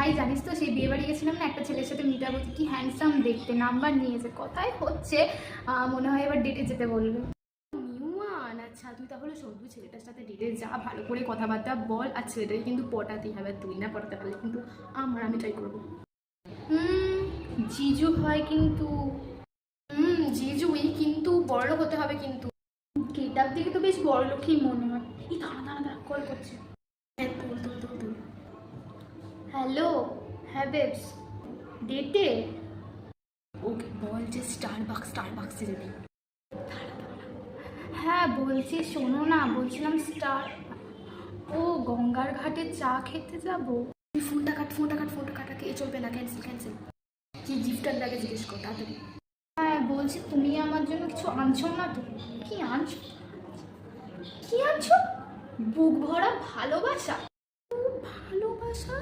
ভাই জানিস তো সেই বিয়ে বাড়ি গেছিলাম না, একটা ছেলের সাথে মিটা বলছে কি হ্যান্ডসাম দেখতে, নাম্বার নিয়েছে, কথাই হচ্ছে, মনে হয় এবার ডেটে যেতে বলবে। নিউমান, আচ্ছা তুই তাহলে শোন, তুই ছেলেটার সাথে ডেটে যা, ভালো করে কথাবার্তা বল, আর ছেলেটাকে কিন্তু পটাতেই হবে, তুই না পটাতে পারলে কিন্তু আমি ট্রাই করবো। জিজু হয় কিন্তু, জিজুই কিন্তু বড়লোক হতে হবে কিন্তু, গেটার দিকে তো বেশ বড়লোকই মনে হয়। এই দাঁড়া কল করছে, হ্যাঁ তুল। হ্যালো, হ্যাঁ বেবস, ডেটে? ওকে বল যে স্টারবাক্সে যাবি। হ্যাঁ বলছি, শোনো না, বলছিলাম ও গঙ্গার ঘাটে চা খেতে যাবো। ফোনটা কাটাকে চলবে না, ক্যান্সেল। কি গিফটার লাগে জিজ্ঞেস কর তাড়াতাড়ি। হ্যাঁ বলছি, তুমি আমার জন্য কিছু আনছো না তো? কি আনছো? বুক ভরা ভালোবাসা? ভালোবাসা